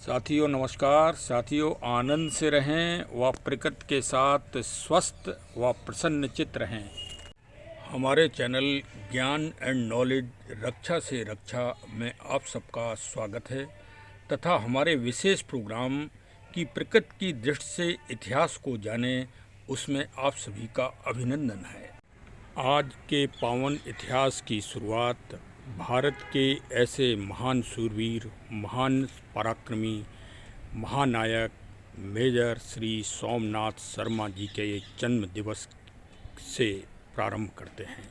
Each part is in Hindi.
साथियों नमस्कार। साथियों आनंद से रहें व प्रकृति के साथ स्वस्थ व प्रसन्नचित्त रहें। हमारे चैनल ज्ञान एंड नॉलेज रक्षा से रक्षा में आप सबका स्वागत है तथा हमारे विशेष प्रोग्राम की प्रकृति की दृष्टि से इतिहास को जानें उसमें आप सभी का अभिनंदन है। आज के पावन इतिहास की शुरुआत भारत के ऐसे महान शूरवीर, महान पराक्रमी, महानायक मेजर श्री सोमनाथ शर्मा जी के जन्म दिवस से प्रारंभ करते हैं।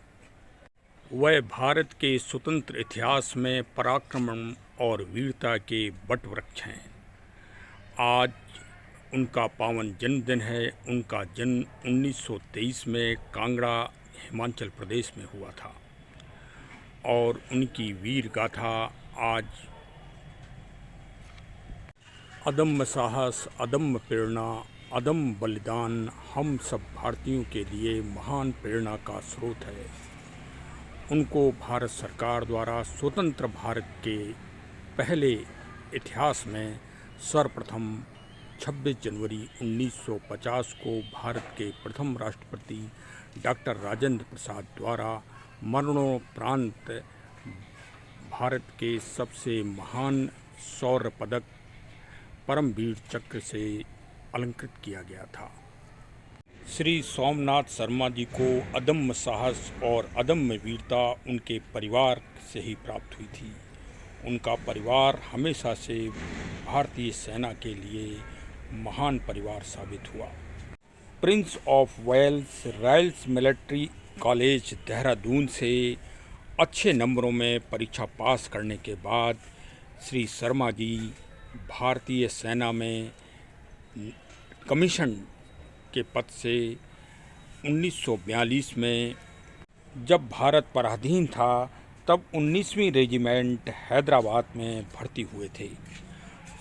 वह भारत के स्वतंत्र इतिहास में पराक्रम और वीरता के वटवृक्ष हैं। आज उनका पावन जन्मदिन है। उनका जन्म 1923 में कांगड़ा हिमाचल प्रदेश में हुआ था और उनकी वीर गाथा आज अदम्य साहस, अदम्य प्रेरणा, अदम्य बलिदान हम सब भारतीयों के लिए महान प्रेरणा का स्रोत है। उनको भारत सरकार द्वारा स्वतंत्र भारत के पहले इतिहास में सर्वप्रथम 26 जनवरी 1950 को भारत के प्रथम राष्ट्रपति डॉक्टर राजेंद्र प्रसाद द्वारा मरणोपरांत भारत के सबसे महान शौर्य पदक परमवीर चक्र से अलंकृत किया गया था। श्री सोमनाथ शर्मा जी को अदम्य साहस और अदम्य वीरता उनके परिवार से ही प्राप्त हुई थी। उनका परिवार हमेशा से भारतीय सेना के लिए महान परिवार साबित हुआ। Prince of Wales Royals Military College Dehradun से अच्छे नंबरों में परीक्षा पास करने के बाद श्री शर्मा जी भारतीय सेना में कमीशन के पद से 1942 में जब भारत पराधीन था तब 19वीं रेजिमेंट हैदराबाद में भर्ती हुए थे।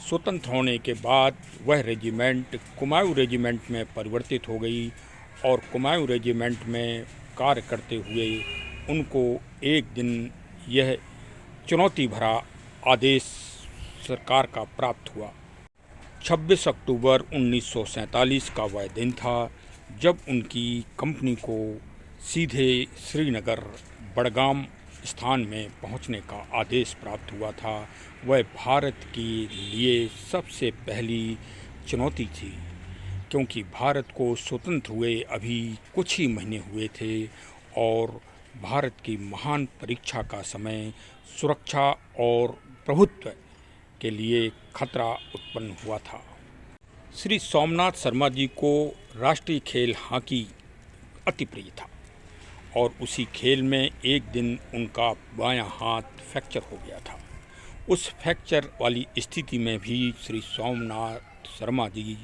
स्वतंत्र होने के बाद वह रेजिमेंट कुमाऊं रेजिमेंट में परिवर्तित हो गई और कुमाऊं रेजिमेंट में कार्य करते हुए उनको एक दिन यह चुनौती भरा आदेश सरकार का प्राप्त हुआ। 26 अक्टूबर 1947 का वह दिन था जब उनकी कंपनी को सीधे श्रीनगर बड़गाम स्थान में पहुंचने का आदेश प्राप्त हुआ था। वह भारत के लिए सबसे पहली चुनौती थी क्योंकि भारत को स्वतंत्र हुए अभी कुछ ही महीने हुए थे और भारत की महान परीक्षा का समय सुरक्षा और प्रभुत्व के लिए खतरा उत्पन्न हुआ था। श्री सोमनाथ शर्मा जी को राष्ट्रीय खेल हॉकी अति प्रिय था और उसी खेल में एक दिन उनका बायां हाथ फ्रैक्चर हो गया था। उस फ्रैक्चर वाली स्थिति में भी श्री सोमनाथ शर्मा जी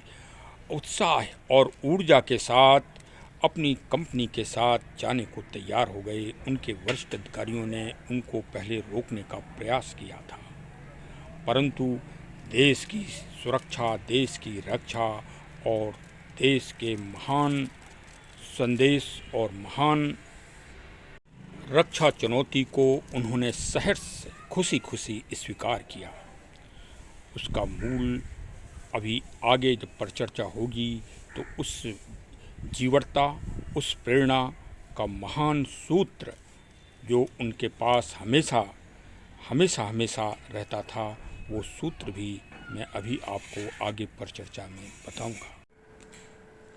उत्साह और ऊर्जा के साथ अपनी कंपनी के साथ जाने को तैयार हो गए। उनके वरिष्ठ अधिकारियों ने उनको पहले रोकने का प्रयास किया था, परंतु देश की सुरक्षा, देश की रक्षा और देश के महान संदेश और महान रक्षा चुनौती को उन्होंने सहर्ष से खुशी खुशी स्वीकार किया। उसका मूल अभी आगे जब परिचर्चा होगी तो उस जीवटता, उस प्रेरणा का महान सूत्र जो उनके पास हमेशा हमेशा हमेशा रहता था, वो सूत्र भी मैं अभी आपको आगे परिचर्चा में बताऊंगा।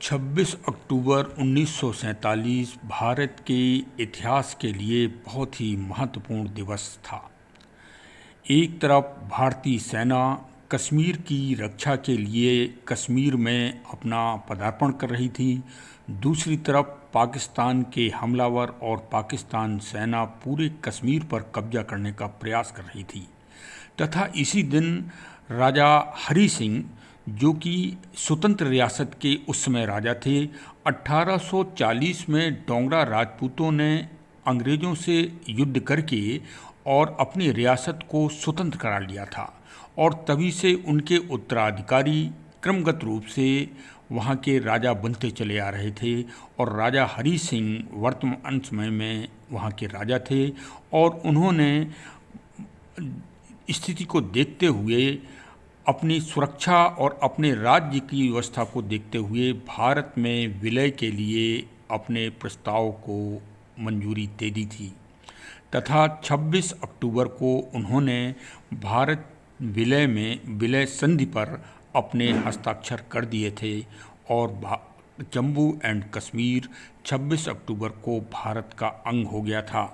26 अक्टूबर 1947 भारत के इतिहास के लिए बहुत ही महत्वपूर्ण दिवस था। एक तरफ भारतीय सेना कश्मीर की रक्षा के लिए कश्मीर में अपना पदार्पण कर रही थी, दूसरी तरफ पाकिस्तान के हमलावर और पाकिस्तान सेना पूरे कश्मीर पर कब्जा करने का प्रयास कर रही थी तथा इसी दिन राजा हरि सिंह जो कि स्वतंत्र रियासत के उस समय राजा थे, 1840 में डोगरा राजपूतों ने अंग्रेज़ों से युद्ध करके और अपनी रियासत को स्वतंत्र करा लिया था और तभी से उनके उत्तराधिकारी क्रमगत रूप से वहाँ के राजा बनते चले आ रहे थे और राजा हरि सिंह वर्तमान समय में वहाँ के राजा थे और उन्होंने स्थिति को देखते हुए अपनी सुरक्षा और अपने राज्य की व्यवस्था को देखते हुए भारत में विलय के लिए अपने प्रस्ताव को मंजूरी दे दी थी तथा 26 अक्टूबर को उन्होंने भारत विलय संधि पर अपने हस्ताक्षर कर दिए थे और जम्मू एंड कश्मीर 26 अक्टूबर को भारत का अंग हो गया था।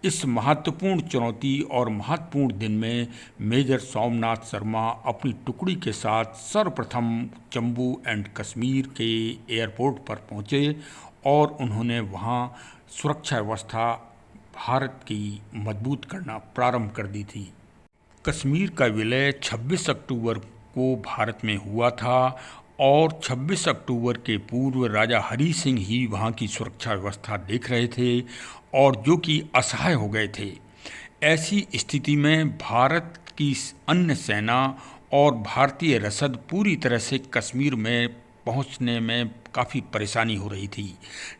इस महत्वपूर्ण चुनौती और महत्वपूर्ण दिन में मेजर सोमनाथ शर्मा अपनी टुकड़ी के साथ सर्वप्रथम जम्मू एंड कश्मीर के एयरपोर्ट पर पहुंचे और उन्होंने वहां सुरक्षा व्यवस्था भारत की मजबूत करना प्रारंभ कर दी थी। कश्मीर का विलय 26 अक्टूबर को भारत में हुआ था और 26 अक्टूबर के पूर्व राजा हरी सिंह ही वहाँ की सुरक्षा व्यवस्था देख रहे थे और जो कि असहाय हो गए थे। ऐसी स्थिति में भारत की अन्य सेना और भारतीय रसद पूरी तरह से कश्मीर में पहुंचने में काफ़ी परेशानी हो रही थी,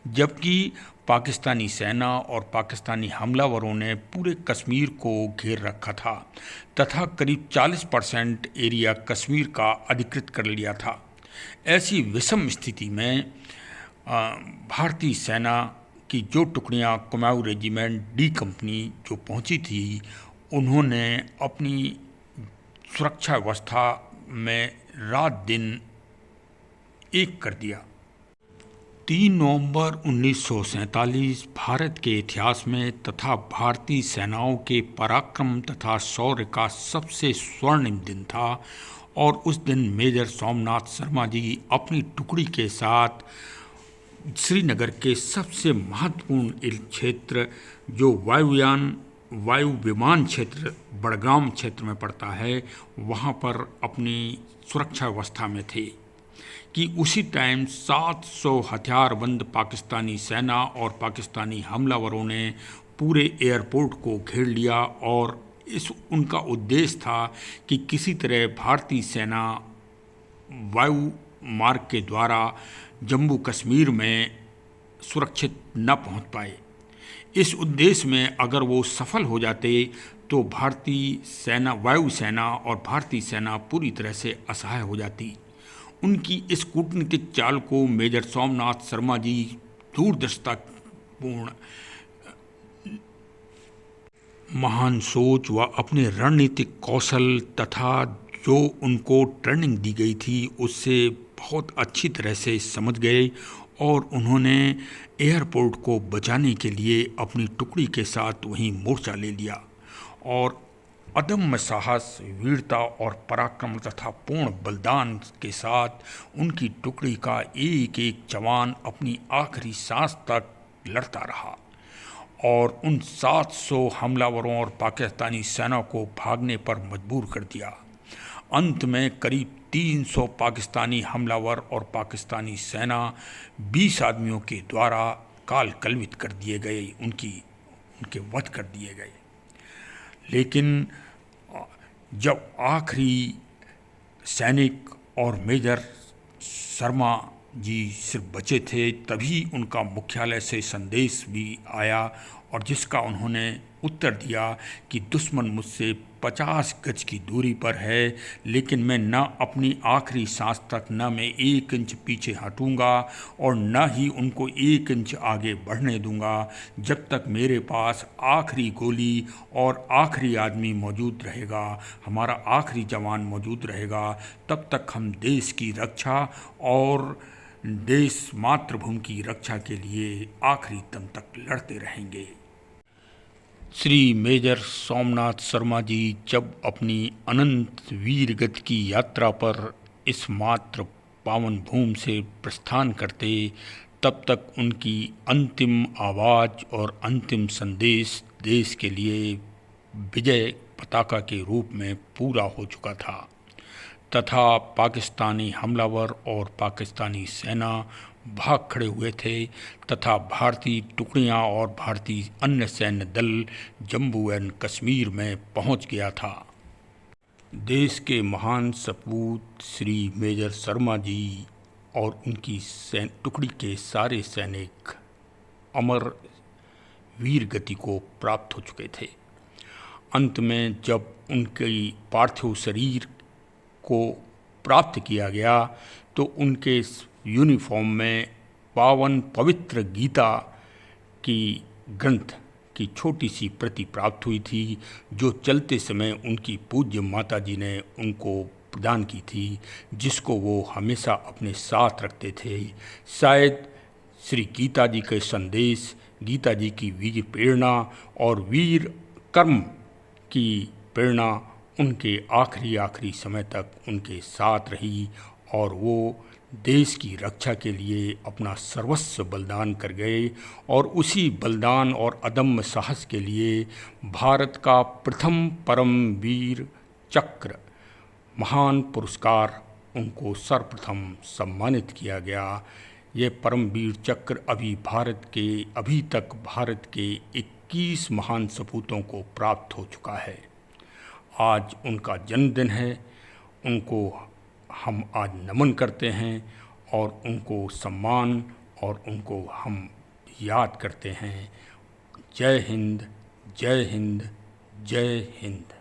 जबकि पाकिस्तानी सेना और पाकिस्तानी हमलावरों ने पूरे कश्मीर को घेर रखा था तथा करीब 40% एरिया कश्मीर का अधिकृत कर लिया था। ऐसी विषम स्थिति में भारतीय सेना की जो टुकड़ियां कुमाऊं रेजिमेंट डी कंपनी जो पहुंची थी, उन्होंने अपनी सुरक्षा व्यवस्था में रात दिन एक कर दिया। 3 नवंबर 1947 भारत के इतिहास में तथा भारतीय सेनाओं के पराक्रम तथा शौर्य का सबसे स्वर्णिम दिन था और उस दिन मेजर सोमनाथ शर्मा जी अपनी टुकड़ी के साथ श्रीनगर के सबसे महत्वपूर्ण क्षेत्र जो वायु विमान क्षेत्र बड़गाम क्षेत्र में पड़ता है, वहाँ पर अपनी सुरक्षा व्यवस्था में थे कि उसी टाइम 700 हथियारबंद पाकिस्तानी सेना और पाकिस्तानी हमलावरों ने पूरे एयरपोर्ट को घेर लिया और उनका उद्देश्य था कि किसी तरह भारतीय सेना वायु मार्ग के द्वारा जम्मू कश्मीर में सुरक्षित न पहुंच पाए। इस उद्देश्य में अगर वो सफल हो जाते तो भारतीय सेना, वायु सेना और भारतीय सेना पूरी तरह से असहाय हो जाती। उनकी इस कूटनीतिक चाल को मेजर सोमनाथ शर्मा जी दूरदर्शितापूर्ण महान सोच व अपने रणनीतिक कौशल तथा जो उनको ट्रेनिंग दी गई थी उससे बहुत अच्छी तरह से समझ गए और उन्होंने एयरपोर्ट को बचाने के लिए अपनी टुकड़ी के साथ वहीं मोर्चा ले लिया और अदम्य साहस, वीरता और पराक्रम तथा पूर्ण बलिदान के साथ उनकी टुकड़ी का एक एक जवान अपनी आखिरी सांस तक लड़ता रहा और उन 700 हमलावरों और पाकिस्तानी सेना को भागने पर मजबूर कर दिया। अंत में करीब 300 पाकिस्तानी हमलावर और पाकिस्तानी सेना 20 आदमियों के द्वारा काल कलवित कर दिए गए, उनके वध कर दिए गए। लेकिन जब आखिरी सैनिक और मेजर शर्मा जी सिर्फ बचे थे, तभी उनका मुख्यालय से संदेश भी आया और जिसका उन्होंने उत्तर दिया कि दुश्मन मुझसे 50 गज की दूरी पर है, लेकिन मैं न अपनी आखिरी सांस तक न मैं 1 इंच पीछे हटूंगा और न ही उनको 1 इंच आगे बढ़ने दूंगा जब तक मेरे पास आखिरी गोली और आखिरी आदमी मौजूद रहेगा, हमारा आखिरी जवान मौजूद रहेगा, तब तक हम देश की रक्षा और देश मातृभूमि की रक्षा के लिए आखिरी दम तक लड़ते रहेंगे। श्री मेजर सोमनाथ शर्मा जी जब अपनी अनंत वीर गति की यात्रा पर इस मात्र पावन भूमि से प्रस्थान करते, तब तक उनकी अंतिम आवाज़ और अंतिम संदेश देश के लिए विजय पताका के रूप में पूरा हो चुका था तथा पाकिस्तानी हमलावर और पाकिस्तानी सेना भाग खड़े हुए थे तथा भारतीय टुकड़ियां और भारतीय अन्य सैन्य दल जम्मू एंड कश्मीर में पहुंच गया था। देश के महान सपूत श्री मेजर शर्मा जी और उनकी टुकड़ी के सारे सैनिक अमर वीर गति को प्राप्त हो चुके थे। अंत में जब उनकी पार्थिव शरीर को प्राप्त किया गया तो उनके यूनिफॉर्म में पावन पवित्र गीता की ग्रंथ की छोटी सी प्रति प्राप्त हुई थी, जो चलते समय उनकी पूज्य माता जी ने उनको प्रदान की थी, जिसको वो हमेशा अपने साथ रखते थे। शायद श्री गीता जी के संदेश, गीता जी की वीर प्रेरणा और वीर कर्म की प्रेरणा उनके आखिरी समय तक उनके साथ रही और वो देश की रक्षा के लिए अपना सर्वस्व बलिदान कर गए और उसी बलिदान और अदम्य साहस के लिए भारत का प्रथम परम वीर चक्र महान पुरस्कार उनको सर्वप्रथम सम्मानित किया गया। ये परमवीर चक्र अभी तक भारत के 21 महान सपूतों को प्राप्त हो चुका है। आज उनका जन्मदिन है, उनको हम आज नमन करते हैं और उनको सम्मान और उनको हम याद करते हैं। जय हिंद, जय हिंद, जय हिंद।